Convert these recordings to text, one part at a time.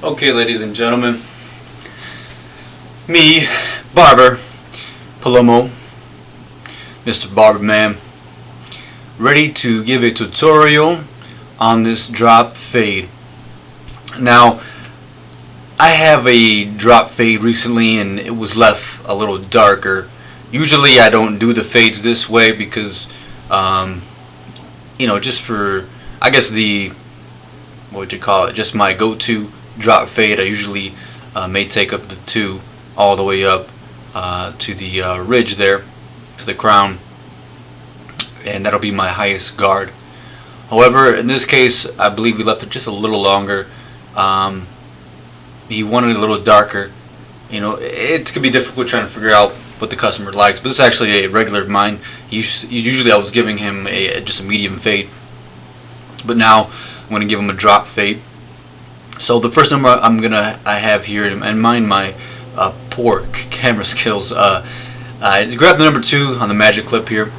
Okay, ladies and gentlemen, me, Barber, Palomo, Mr. Barberman, ready to give a tutorial on this drop fade. Now, I have a drop fade recently and it was left a little darker. Usually I don't do the fades this way because, just for, I guess what would you call it, just my go-to drop fade. I usually may take up the 2 all the way up to the ridge there, to the crown, and that'll be my highest guard. However, in this case, I believe we left it just a little longer. He wanted it a little darker. It could be difficult trying to figure out what the customer likes, but this is actually a regular of mine. Usually I was giving him just a medium fade, but now I'm going to give him a drop fade. So the first number I have here, and mind my poor camera skills, grab the number 2 on the magic clip here,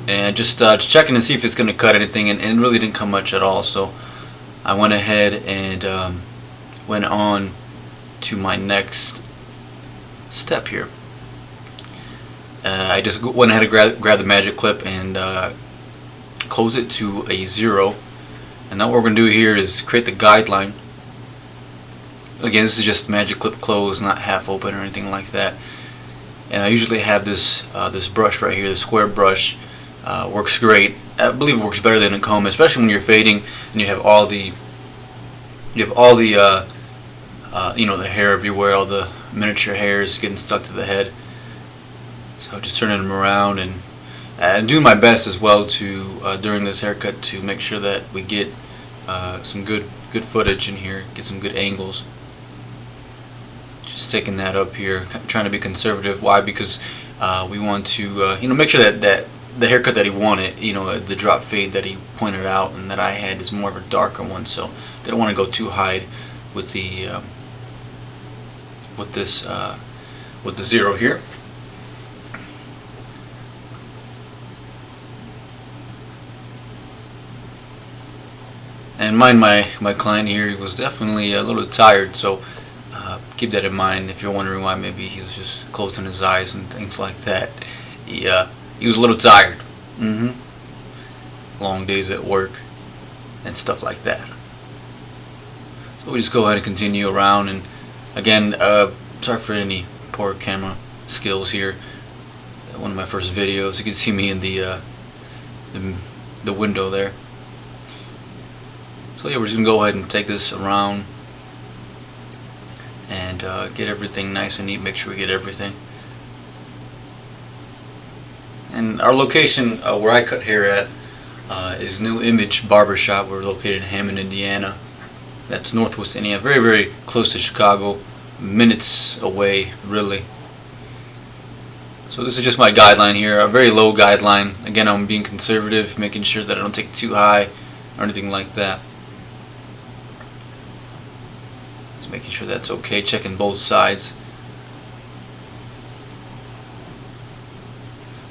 and just checking to see if it's going to cut anything, and it really didn't come much at all. So I went ahead and went on to my next step here. I just went ahead and grabbed the magic clip and close it to a 0. And now what we're going to do here is create the guideline. Again, this is just magic clip closed, not half open or anything like that. And I usually have this brush right here, the square brush. Works great. I believe it works better than a comb, especially when you're fading and you have all the the hair everywhere, all the miniature hairs getting stuck to the head. So just turning them around and doing my best as well to during this haircut to make sure that we get some good footage in here, get some good angles. Just taking that up here, trying to be conservative. Why? Because we want to make sure that the haircut that he wanted, the drop fade that he pointed out and that I had, is more of a darker one. So didn't want to go too high with the with the 0 here. And mind my client here, he was definitely a little tired, so keep that in mind if you're wondering why maybe he was just closing his eyes and things like that. He was a little tired. Long days at work and stuff like that. So we just go ahead and continue around, and again, sorry for any poor camera skills here. One of my first videos, you can see me in the window there. So yeah, we're just gonna go ahead and take this around and get everything nice and neat. Make sure we get everything. And our location where I cut hair at is New Image Barbershop. We're located in Hammond, Indiana. That's Northwest Indiana, very, very close to Chicago, minutes away, really. So this is just my guideline here, a very low guideline. Again, I'm being conservative, making sure that I don't take it too high or anything like that. Just making sure that's okay, checking both sides.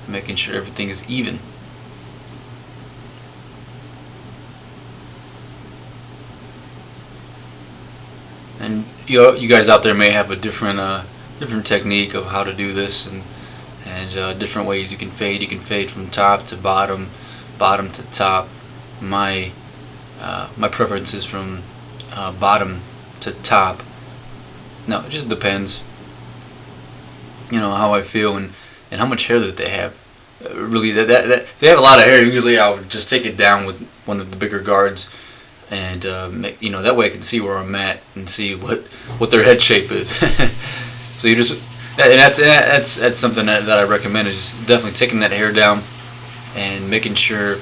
Making sure everything is even. And you guys out there may have a different technique of how to do this, and different ways you can fade. You can fade from top to bottom, bottom to top. My preference is from bottom to top. No, it just depends. How I feel and how much hair that they have. Really, that if they have a lot of hair, usually I would just take it down with one of the bigger guards, and that way I can see where I'm at and see what their head shape is. So you just, and that's something that I recommend, is definitely taking that hair down and making sure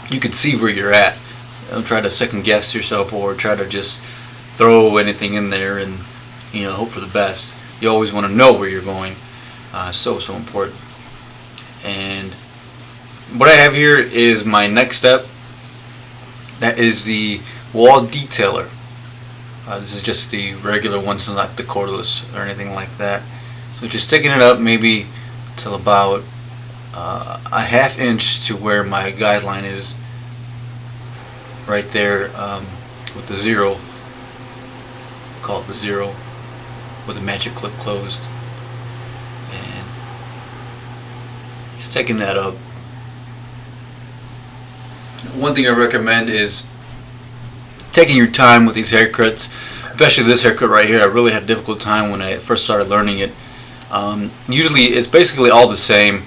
you can see where you're at. Don't try to second guess yourself or try to just throw anything in there and hope for the best. You always want to know where you're going. So important. And what I have here is my next step. That is the wall detailer. This is just the regular one, so not the cordless or anything like that. So just taking it up maybe till about a ½ inch to where my guideline is, right there with the 0. call it the zero, with the magic clip closed, and just taking that up. One thing I recommend is taking your time with these haircuts, especially this haircut right here. I really had a difficult time when I first started learning it. Usually it's basically all the same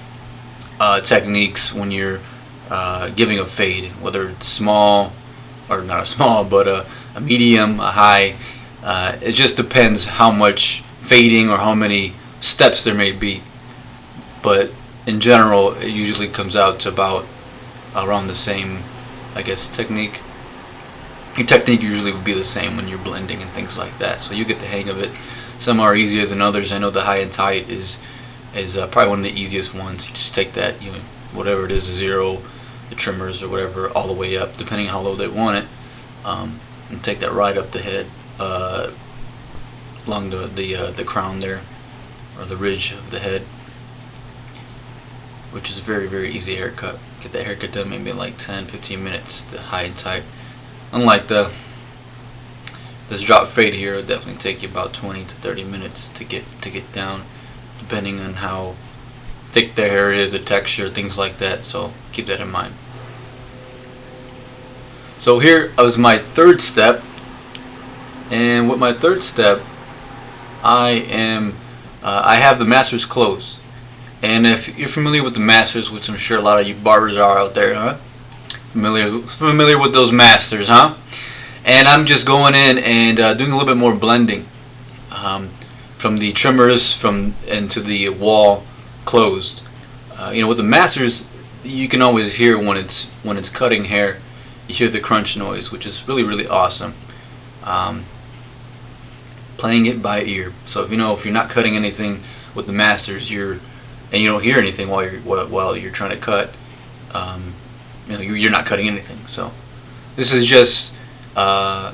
techniques when you're giving a fade, whether it's small, or not a small, but a medium, a high. It just depends how much fading or how many steps there may be. But in general, it usually comes out to about around the same, I guess, technique. Your technique usually would be the same when you're blending and things like that, so you get the hang of it. Some are easier than others. I know the high and tight is probably one of the easiest ones. You just take that, whatever it is, a zero, the trimmers or whatever, all the way up, depending how low they want it, and take that right up the head, along the crown there, or the ridge of the head, which is a very, very easy haircut. Get that haircut done maybe in like 10-15 minutes, the high and tight. Unlike this drop fade here, it'll definitely take you about 20 to 30 minutes to get down, depending on how thick the hair is, the texture, things like that. So keep that in mind. So here is my third step, and with my third step, I have the masters closed. And if you're familiar with the masters, which I'm sure a lot of you barbers are out there, huh? Familiar with those masters, huh? And I'm just going in and doing a little bit more blending from the trimmers into the wall closed. With the masters, you can always hear when it's cutting hair. You hear the crunch noise, which is really, really awesome. Playing it by ear. So if you're not cutting anything with the masters, and you don't hear anything while you're trying to cut, you're not cutting anything. So this is just my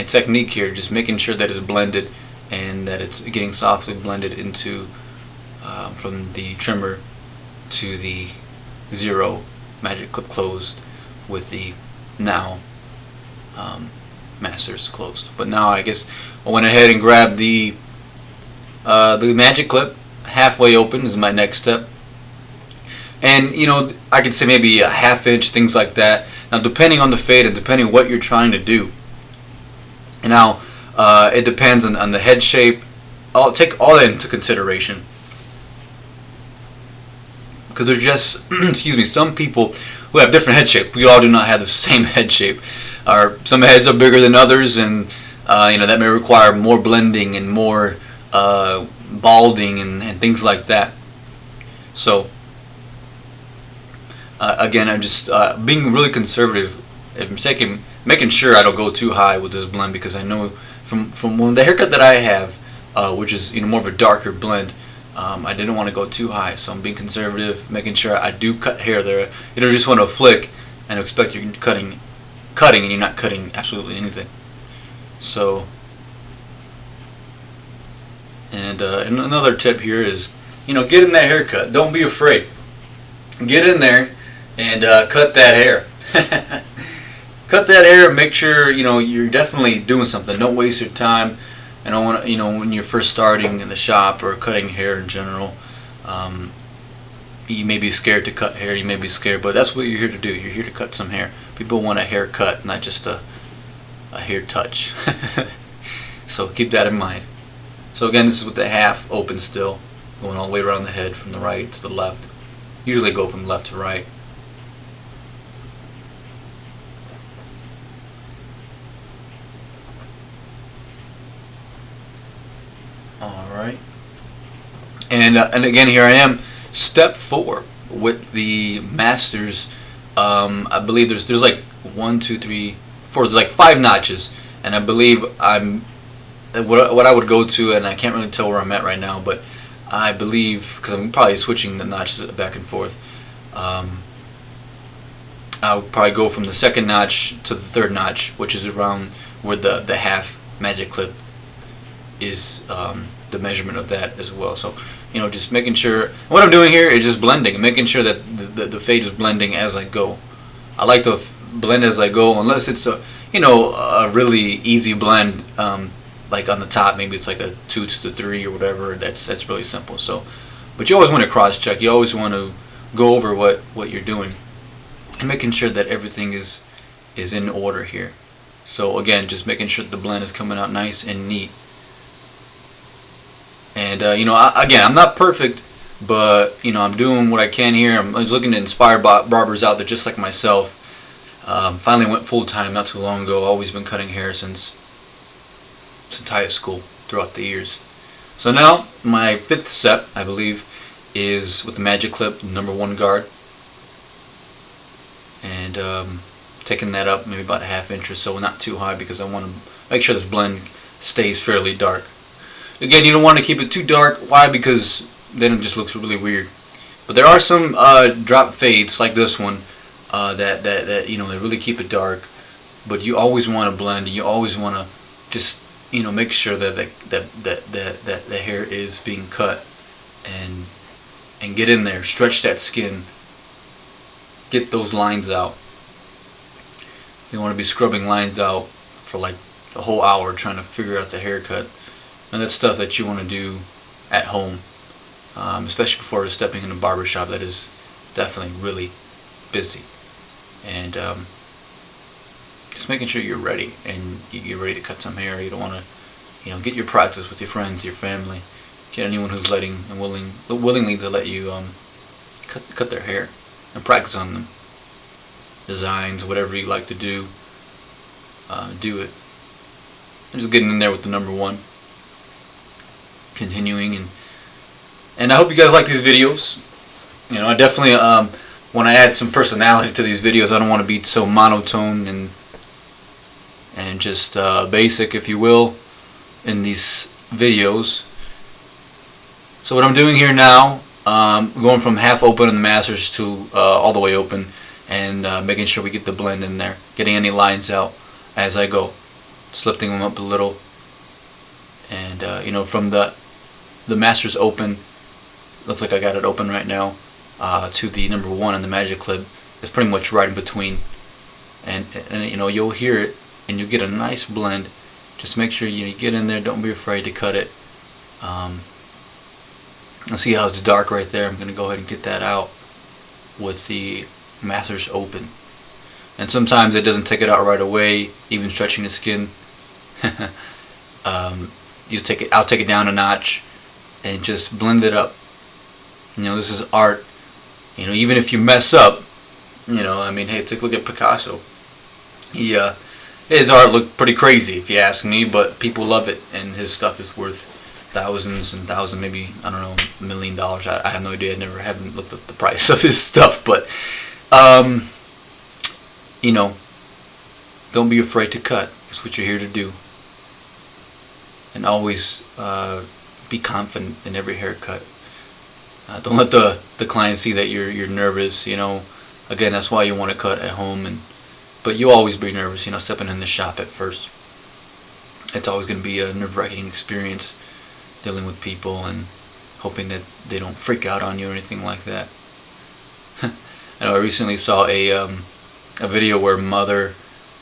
technique here, just making sure that it's blended and that it's getting softly blended into from the trimmer to the zero magic clip closed with the now masters closed. But now I guess I went ahead and grabbed the magic clip halfway open is my next step. And I could say maybe a ½ inch, things like that. Now depending on the fade and depending what you're trying to do. And now it depends on the head shape. I'll take all that into consideration. Because there's just, excuse me, some people who have different head shape. We all do not have the same head shape. Some heads are bigger than others, and that may require more blending and more balding and things like that. So again, I'm just being really conservative. I'm making sure I don't go too high with this blend, because I know from the haircut that I have, which is more of a darker blend, I didn't want to go too high. So I'm being conservative, making sure I do cut hair there. You don't just want to flick and expect you're cutting and you're not cutting absolutely anything. So, and another tip here is, get in that haircut. Don't be afraid. Get in there and cut that hair. Cut that hair and make sure you're definitely doing something. Don't waste your time. I don't want when you're first starting in the shop or cutting hair in general. You may be scared to cut hair. You may be scared, but that's what you're here to do. You're here to cut some hair. People want a haircut, not just a hair touch. So keep that in mind. So again, this is with the half open still, going all the way around the head from the right to the left. Usually go from left to right. Alright. And again, here I am, step 4 with the masters. I believe there's like 1, 2, 3, 4. There's like 5 notches, and I believe what I would go to, and I can't really tell where I'm at right now, but I believe, because I'm probably switching the notches back and forth, I'll probably go from the second notch to the third notch, which is around where the half magic clip is, the measurement of that as well. So just making sure, what I'm doing here is just blending, making sure that the fade is blending as I go. I like to blend as I go, unless it's a really easy blend. Like on the top, maybe it's like a 2 to 3 or whatever. That's really simple. So, but you always want to cross check. You always want to go over what you're doing and making sure that everything is in order here. So again, just making sure the blend is coming out nice and neat. And again, I'm not perfect, but I'm doing what I can here. I'm just looking to inspire barbers out there just like myself. Finally went full time not too long ago. Always been cutting hair since high school, throughout the years. So now my 5th set, I believe, is with the Magic Clip #1 guard, and taking that up maybe about a ½ inch or so, not too high, because I want to make sure this blend stays fairly dark. Again, you don't want to keep it too dark. Why? Because then it just looks really weird. But there are some drop fades like this one that they really keep it dark. But you always want to blend. You always want to just make sure that the hair is being cut and get in there, stretch that skin, get those lines out. You don't want to be scrubbing lines out for like a whole hour trying to figure out the haircut. And that's stuff that you want to do at home, especially before stepping in a barber shop that is definitely really busy. And just making sure you're ready and you're ready to cut some hair. You don't want to, get your practice with your friends, your family, get anyone who's willingly to let you cut their hair and practice on them. Designs, whatever you like to do, do it. I'm just getting in there with the #1, continuing, and I hope you guys like these videos. I definitely want to add some personality to these videos. I don't want to be so monotone and just basic, if you will, in these videos. So what I'm doing here now, going from half open in the masters to all the way open, and making sure we get the blend in there, getting any lines out as I go, just lifting them up a little, and from the masters open, looks like I got it open right now, to the #1 and the Magic Clip. It's pretty much right in between, and you'll hear it and you'll get a nice blend. Just make sure you get in there, don't be afraid to cut it. Let's see how it's dark right there. I'm going to go ahead and get that out with the masters open, and sometimes it doesn't take it out right away, even stretching the skin. I'll take it down a notch and just blend it up. This is art. Even if you mess up, hey, take a look at Picasso. His art looked pretty crazy, if you ask me, but people love it, and his stuff is worth thousands and thousands, maybe, I don't know, $1 million. I have no idea. I haven't looked at the price of his stuff, but don't be afraid to cut. That's what you're here to do. And always be confident in every haircut. Don't let the client see that you're nervous. Again, that's why you want to cut at home, but you always be nervous. Stepping in the shop at first, it's always going to be a nerve-wracking experience, dealing with people and hoping that they don't freak out on you or anything like that. I recently saw a video where mother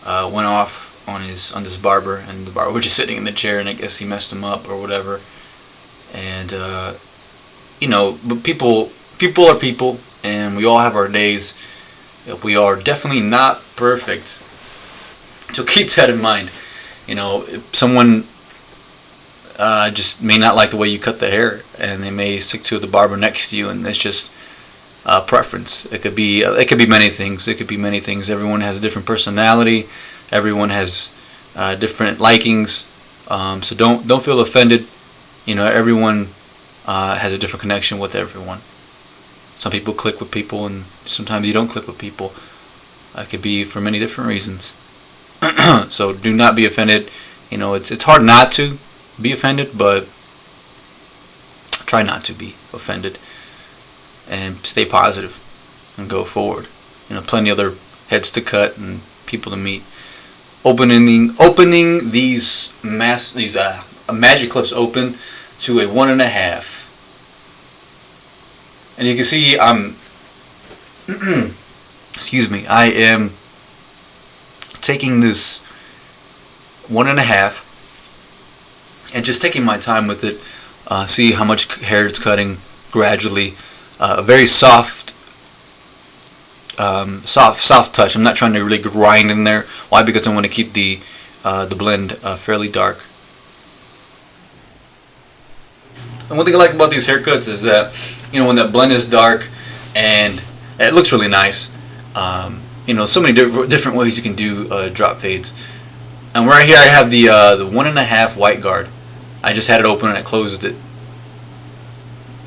went off on this barber, and the barber was just sitting in the chair, and I guess he messed him up or whatever. And but people are people, and we all have our days. We are definitely not perfect, so keep that in mind. If someone just may not like the way you cut the hair, and they may stick to the barber next to you, and it's just preference. It could be many things. Everyone has a different personality. Everyone has different likings. So don't feel offended. Everyone has a different connection with everyone. Some people click with people, and sometimes you don't click with people. It could be for many different reasons. So do not be offended. It's hard not to be offended, but try not to be offended, and stay positive and go forward. Plenty other heads to cut and people to meet. Opening these Magic Clips open to a 1.5. And you can see I'm excuse me, I am taking this 1.5 and just taking my time with it. See how much hair it's cutting gradually. A very soft touch. I'm not trying to really grind in there. Why? Because I want to keep the blend fairly dark. And one thing I like about these haircuts is that, when that blend is dark and it looks really nice. So many different ways you can do drop fades. And right here I have the 1.5 white guard. I just had it open and I closed it.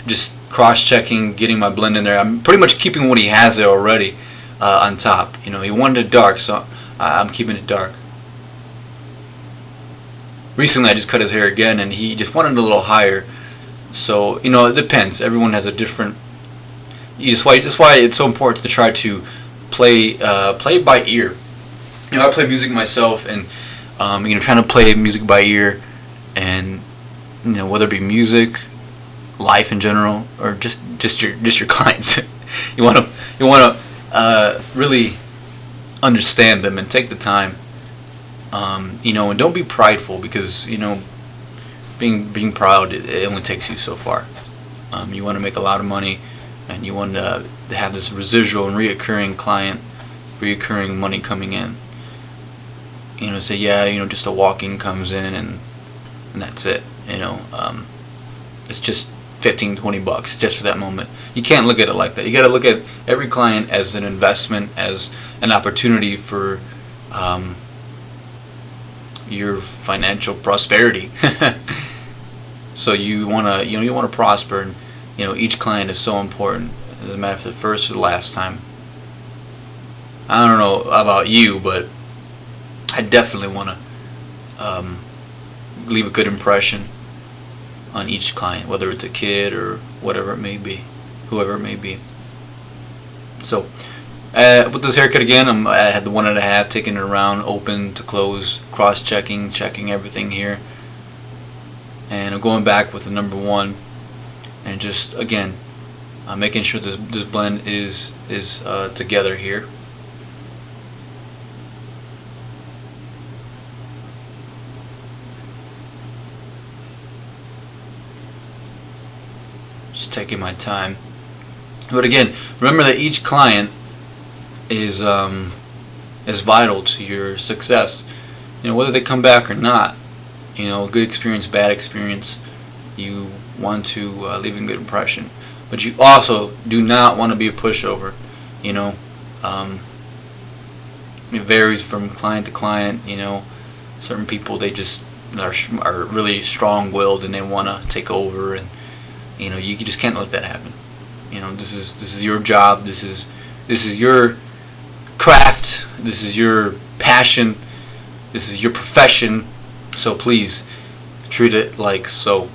Just cross-checking, getting my blend in there. I'm pretty much keeping what he has there already on top. He wanted it dark, so I'm keeping it dark. Recently I just cut his hair again and he just wanted it a little higher. So, it depends. Everyone has a different... That's why it's so important to try to play by ear. I play music myself, and trying to play music by ear, and whether it be music, life in general, or just your clients, you want to really understand them and take the time, and don't be prideful, because being proud, it only takes you so far. You want to make a lot of money, and you want to have this residual and reoccurring money coming in. Say, just a walk-in comes in and that's it. It's just $15-20 just for that moment. You can't look at it like that. You got to look at every client as an investment, as an opportunity for your financial prosperity. So you wanna prosper, and each client is so important. It doesn't matter if it's the first or the last time. I don't know about you, but I definitely want to leave a good impression on each client, whether it's a kid or whatever it may be, whoever it may be. So with this haircut again, I had the 1.5, taking it around, open to close, cross-checking, checking everything here. And I'm going back with the number 1, and just again making sure this blend is together here. Just taking my time. But again, remember that each client is vital to your success. Whether they come back or not. Good experience, bad experience, you want to leave a good impression. But you also do not want to be a pushover. It varies from client to client. Certain people, they just are really strong-willed and they want to take over, and you just can't let that happen. This is your job. This is your craft. This is your passion. This is your profession. So please treat it like so.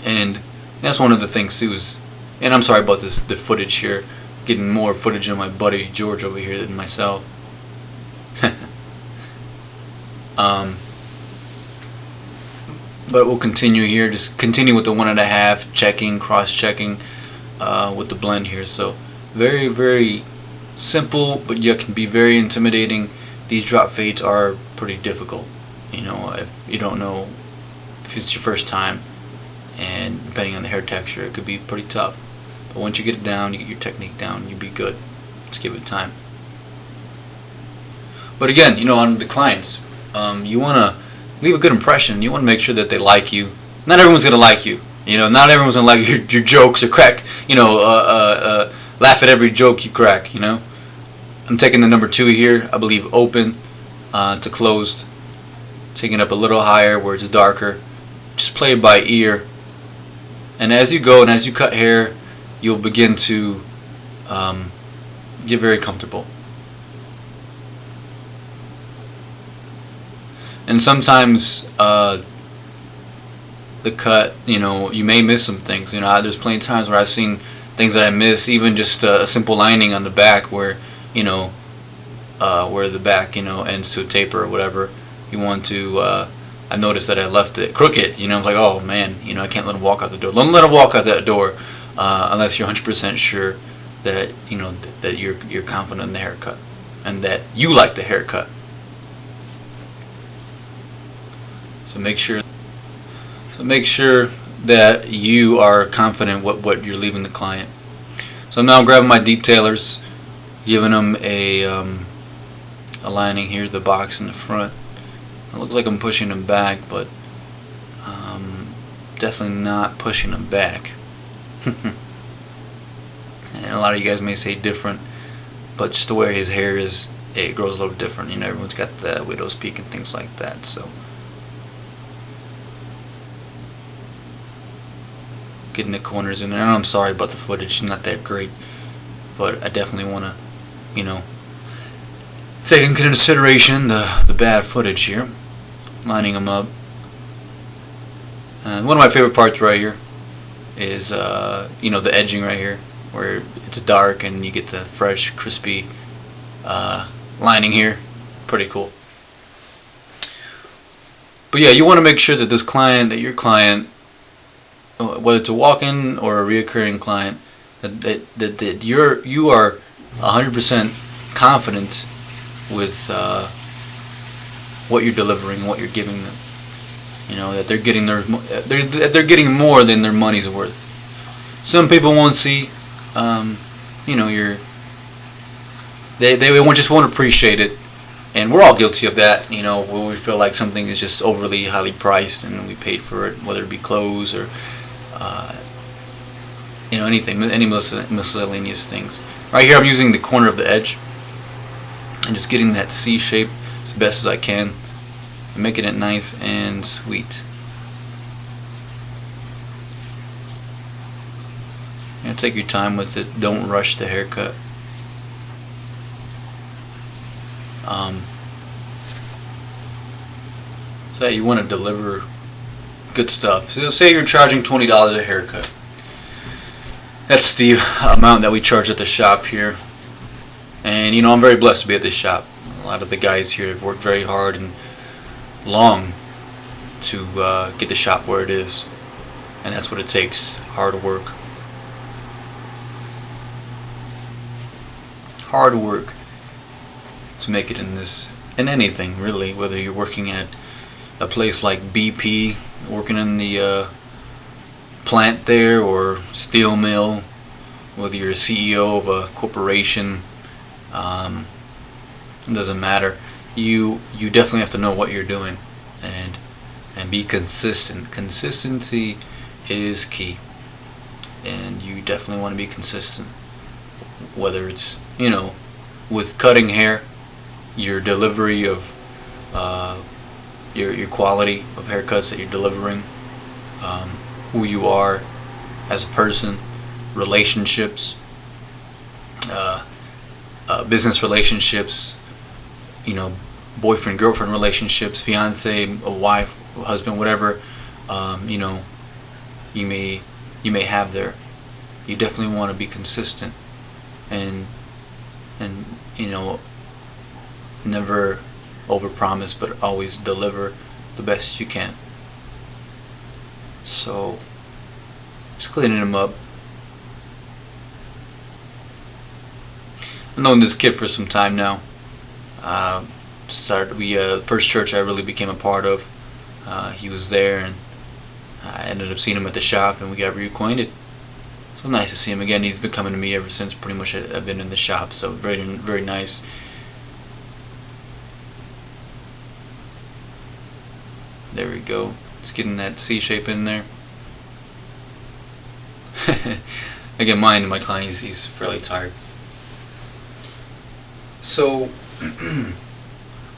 And that's one of the things too is, and I'm sorry about the footage here, getting more footage of my buddy George over here than myself. But we'll continue here. Just continue with the 1.5, checking, cross-checking with the blend here. So very, very simple, but yet can be very intimidating. These drop fades are pretty difficult. If you don't know, if it's your first time, and depending on the hair texture, it could be pretty tough. But once you get it down, you get your technique down, you'll be good. Just give it time. But again, on the clients, you want to leave a good impression. You want to make sure that they like you. Not everyone's gonna like you. Not everyone's gonna like your jokes or crack. Laugh at every joke you crack. I'm taking the number 2 here. I believe open to closed. Taking it up a little higher where it's darker. Just play it by ear. And as you go and as you cut hair, you'll begin to get very comfortable. And sometimes the cut, you may miss some things. There's plenty of times where I've seen things that I miss, even just a simple lining on the back where where the back ends to a taper or whatever. You want to I noticed that I left it crooked. I was like, oh man, I can't let him walk out the door. Don't let him walk out that door unless you're 100% sure that that you're confident in the haircut and that you like the haircut. So make sure that you are confident what you're leaving the client. So I'm now grabbing my detailers, giving them a lining here, the box in the front. It looks like I'm pushing them back, but definitely not pushing them back. And a lot of you guys may say different, but just the way his hair is, it grows a little different. You know, everyone's got the widow's peak and things like that. So getting the corners in there. And I'm sorry about the footage; it's not that great, but I definitely want to, you know, take into consideration the bad footage here. Lining them up. And one of my favorite parts right here is you know, the edging right here, where it's dark and you get the fresh, crispy lining here. Pretty cool. But yeah, you want to make sure that this client, that your client, whether it's a walk-in or a reoccurring client, that you are 100% confident with what you're delivering, what you're giving them. You know, that they're getting more than their money's worth. Some people won't see, you know, they just won't appreciate it, and we're all guilty of that. You know, when we feel like something is just overly highly priced and we paid for it, whether it be clothes or you know, anything, any miscellaneous things. Right here, I'm using the corner of the edge and just getting that C shape as best as I can, and making it nice and sweet. You know, take your time with it. Don't rush the haircut. So you want to deliver good stuff. So say you're charging $20 a haircut. That's the amount that we charge at the shop here. And you know, I'm very blessed to be at this shop. A lot of the guys here have worked very hard and long to get the shop where it is, and that's what it takes. Hard work. Hard work to make it in anything really, whether you're working at a place like BP, working in the plant there, or steel mill, whether you're a CEO of a corporation, it doesn't matter. You definitely have to know what you're doing and be consistent. Consistency is key, and you definitely want to be consistent, whether it's, you know, with cutting hair, your delivery of your quality of haircuts that you're delivering, who you are as a person, relationships, business relationships, you know, boyfriend girlfriend relationships, fiance, a wife, husband, whatever, you know, you may have there. You definitely want to be consistent, and you know, never overpromise, but always deliver the best you can. So just cleaning them up. I've known this kid for some time now. First church I really became a part of, he was there, and I ended up seeing him at the shop, and we got reacquainted. So nice to see him again. He's been coming to me ever since pretty much I've been in the shop, so very, very nice. There we go. Just getting that C shape in there. Again, my client, he's fairly tired. So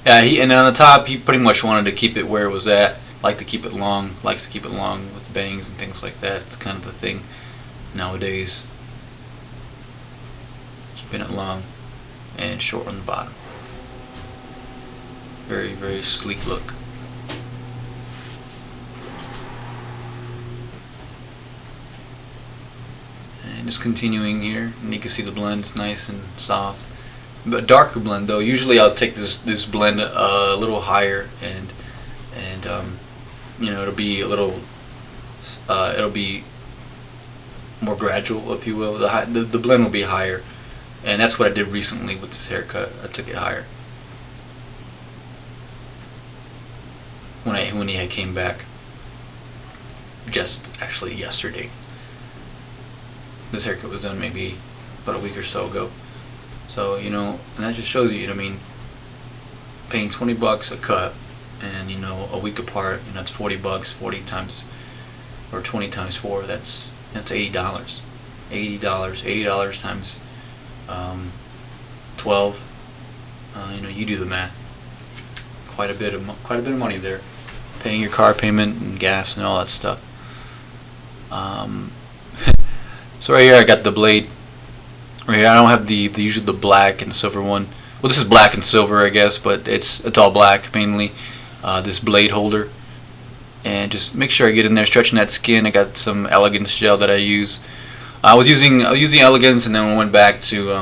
yeah, and on the top, he pretty much wanted to keep it where it was at. Likes to keep it long with bangs and things like that. It's kind of the thing nowadays. Keeping it long and short on the bottom. Very, very sleek look. And just continuing here, and you can see the blend is nice and soft. But darker blend though. Usually I'll take this blend a little higher, and you know, it'll be a little it'll be more gradual, if you will. The blend will be higher, and that's what I did recently with this haircut. I took it higher. when he had came back. Just actually yesterday. This haircut was done maybe about a week or so ago. So, and that just shows you, I mean, paying $20 a cut, and a week apart, that's $40. 40 times, or 20 times 4, that's $80. $80 times 12. You do the math. Quite a bit of money there. Paying your car payment and gas and all that stuff. So right here I got the blade. Right here I don't have the usually the black and silver one. Well, this is black and silver, I guess, but it's all black mainly. This blade holder, and just make sure I get in there stretching that skin. I got some Elegance gel that I use. I was using Elegance, and then I went back to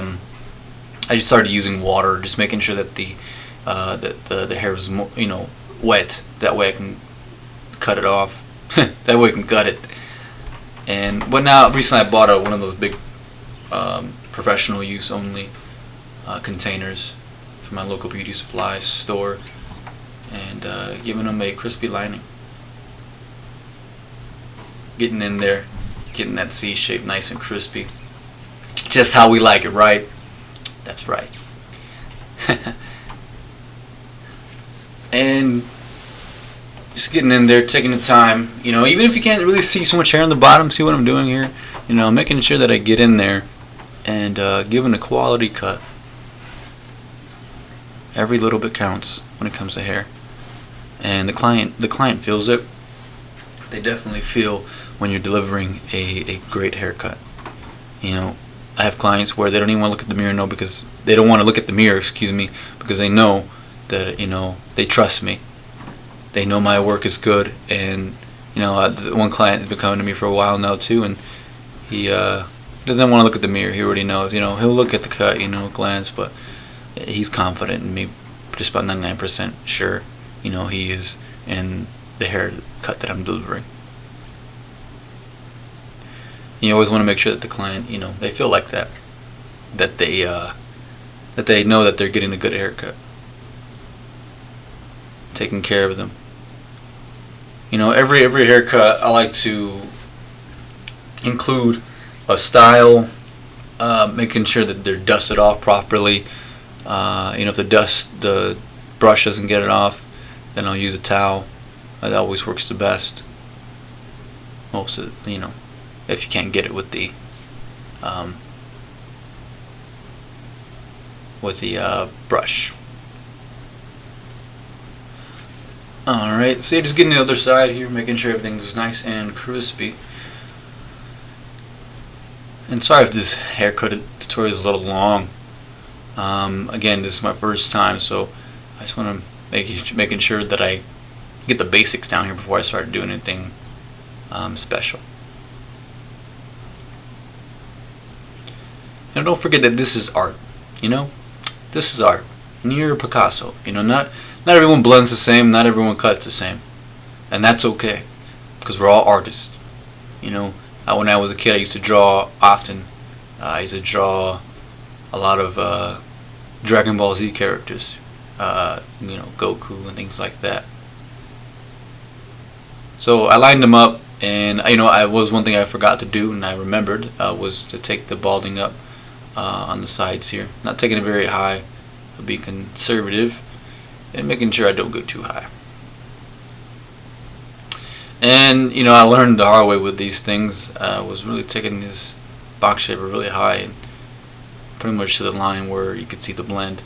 I just started using water, just making sure that the hair was wet. That way I can cut it off. That way I can cut it. But now recently I bought one of those big professional use only containers from my local beauty supply store, and giving them a crispy lining. Getting in there, getting that C shape nice and crispy, just how we like it, right? That's right. And just getting in there, taking the time, even if you can't really see so much hair on the bottom, see what I'm doing here, making sure that I get in there and giving a quality cut. Every little bit counts when it comes to hair, and the client feels it. They definitely feel when you're delivering a great haircut. I have clients where they don't even want to look at the mirror, because they don't want to look at the mirror, because they know that they trust me. They know my work is good, and one client has been coming to me for a while now too, and he doesn't want to look at the mirror. He already knows. He'll look at the cut, glance, but he's confident in me, just about 99% sure. He is in the haircut that I'm delivering. You always want to make sure that the client, they feel like that they know that they're getting a good haircut, taking care of them. Every haircut I like to include a style, making sure that they're dusted off properly. If the brush doesn't get it off, then I'll use a towel. That always works the best. Most of if you can't get it with the brush. Alright, so just getting the other side here, making sure everything's nice and crispy. And sorry if this haircut tutorial is a little long. Again, this is my first time, so I just want to making sure that I get the basics down here before I start doing anything special. And don't forget that this is art. This is art. Near Picasso. Not everyone blends the same. Not everyone cuts the same, and that's okay, because we're all artists. When I was a kid, I used to draw often. I used to draw a lot of Dragon Ball Z characters, Goku and things like that. So I lined them up, and I was one thing I forgot to do, and I remembered was to take the balding up on the sides here. Not taking it very high, but being conservative and making sure I don't go too high. And I learned the hard way with these things. Was really taking this box shaver really high and pretty much to the line where you could see the blend,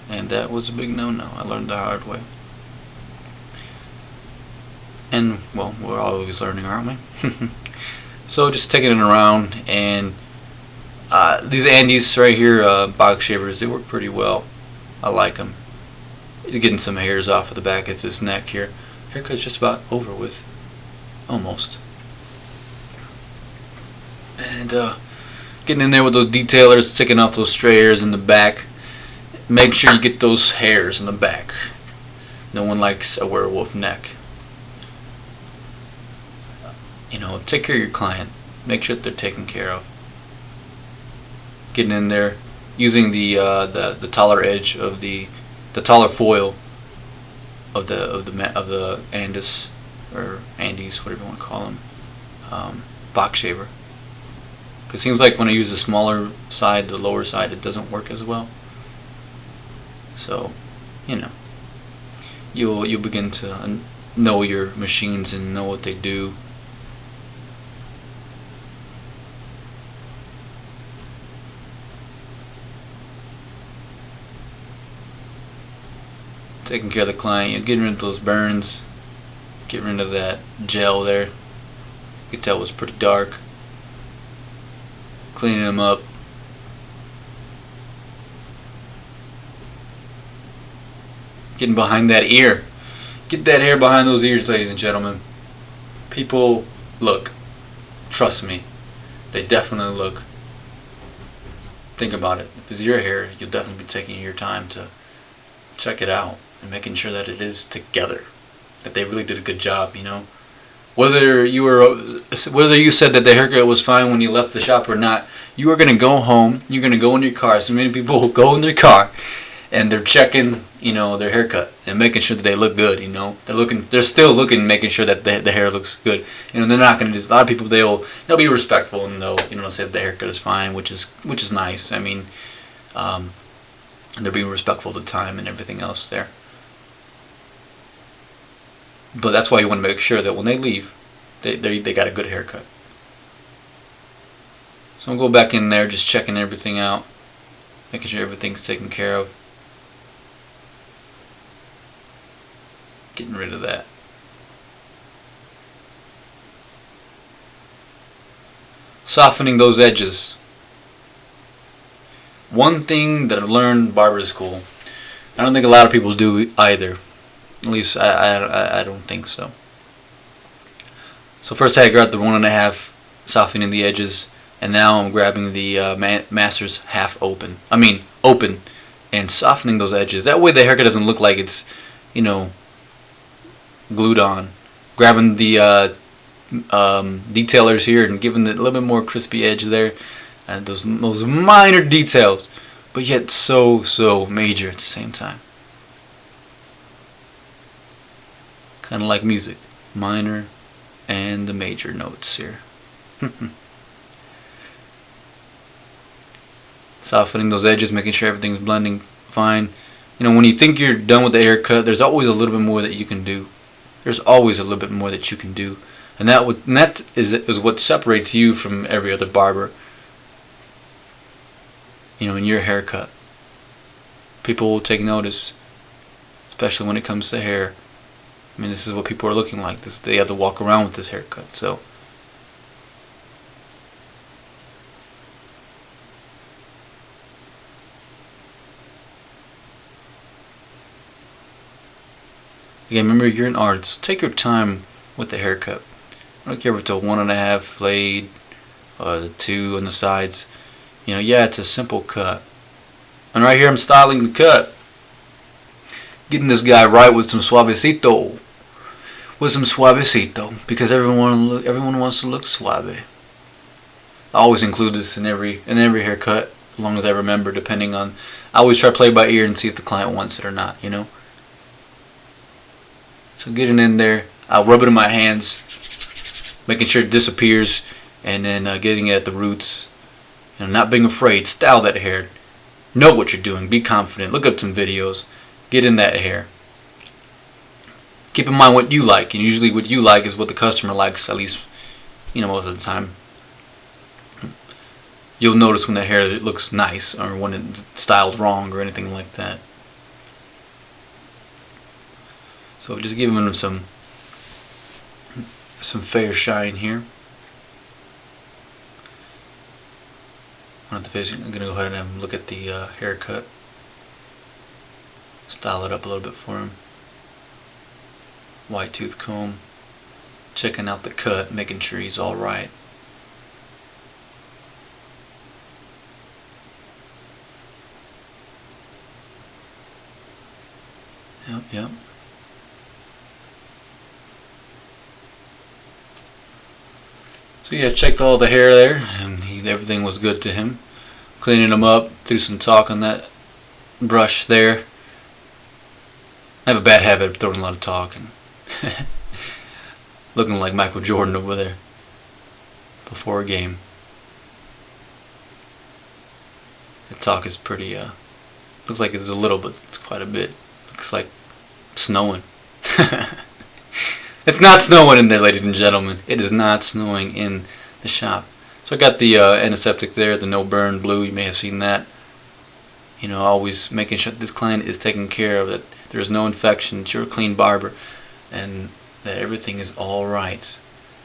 and that was a big no-no. I learned the hard way. And well, we're always learning, aren't we? So just taking it around, and these Andes right here, box shavers, they work pretty well. I like them. He's getting some hairs off of the back of his neck here. Haircut's just about over with. Almost. And getting in there with those detailers, taking off those stray hairs in the back. Make sure you get those hairs in the back. No one likes a werewolf neck. Take care of your client. Make sure that they're taken care of. Getting in there, using the taller edge of the taller foil of the Andis or Andes, whatever you want to call them, box shaver. Because it seems like when I use the smaller side, the lower side, it doesn't work as well. So, you know, you'll begin to know your machines and know what they do. Taking care of the client, you're getting rid of those burns, getting rid of that gel there. You could tell it was pretty dark. Cleaning them up. Getting behind that ear. Get that hair behind those ears, ladies and gentlemen. People look. Trust me. They definitely look. Think about it. If it's your hair, you'll definitely be taking your time to check it out and making sure that it is together. That they really did a good job, you know. Whether you said that the haircut was fine when you left the shop or not, you are gonna go home. You're gonna go in your car. So many people will go in their car, and they're checking, you know, their haircut and making sure that they look good. You know, they're still looking, making sure that the hair looks good. You know, they're not gonna just. A lot of people they'll be respectful and they'll say that the haircut is fine, which is nice. I mean, they're being respectful of the time and everything else there. But that's why you want to make sure that when they leave, they got a good haircut. So I'm going to go back in there, just checking everything out, making sure everything's taken care of. Getting rid of that. Softening those edges. One thing that I've learned in barber school, I don't think a lot of people do either. At least I don't think so. So first I grabbed the 1.5, softening the edges, and now I'm grabbing the Masters half open. Open, and softening those edges. That way the haircut doesn't look like it's, you know, glued on. Grabbing the detailers here and giving it a little bit more crispy edge there, and those minor details, but yet so major at the same time. Kind of like music, minor and the major notes here. Softening those edges, making sure everything's blending fine. You know, when you think you're done with the haircut, there's always a little bit more that you can do. There's always a little bit more that you can do, and that is what separates you from every other barber. You know, in your haircut, people will take notice, especially when it comes to hair. I mean, this is what people are looking like. They have to walk around with this haircut. So, again, remember, you're an artist. Take your time with the haircut. I don't care if it's a 1.5 flayed, 2 on the sides. You know, yeah, it's a simple cut. And right here, I'm styling the cut. Getting this guy right with some suavecito. Because everyone wants to look suave. I always include this in every haircut, as long as I remember. Depending on, I always try to play by ear and see if the client wants it or not. You know. So getting in there, I'll rub it in my hands, making sure it disappears, and then getting it at the roots. You know, not being afraid. Style that hair. Know what you're doing. Be confident. Look up some videos. Get in that hair. Keep in mind what you like, and usually what you like is what the customer likes, at least, you know, most of the time. You'll notice when the hair looks nice, or when it's styled wrong, or anything like that. So just giving them some fair shine here. I'm going to go ahead and look at the haircut. Style it up a little bit for him. White tooth comb. Checking out the cut, making sure he's alright. Yep. So yeah, checked all the hair there, and everything was good to him. Cleaning him up, threw some talc on that brush there. I have a bad habit of throwing a lot of talk and looking like Michael Jordan over there before a game. The talk is pretty, looks like it's a little, but it's quite a bit. Looks like snowing. It's not snowing in there, ladies and gentlemen. It is not snowing in the shop. So I got the antiseptic there, the no burn blue. You may have seen that. You know, always making sure this client is taken care of, that there's no infection, that you're a clean barber, and that everything is all right.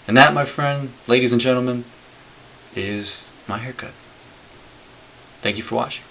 And that, my friend, ladies and gentlemen, is my haircut. Thank you for watching.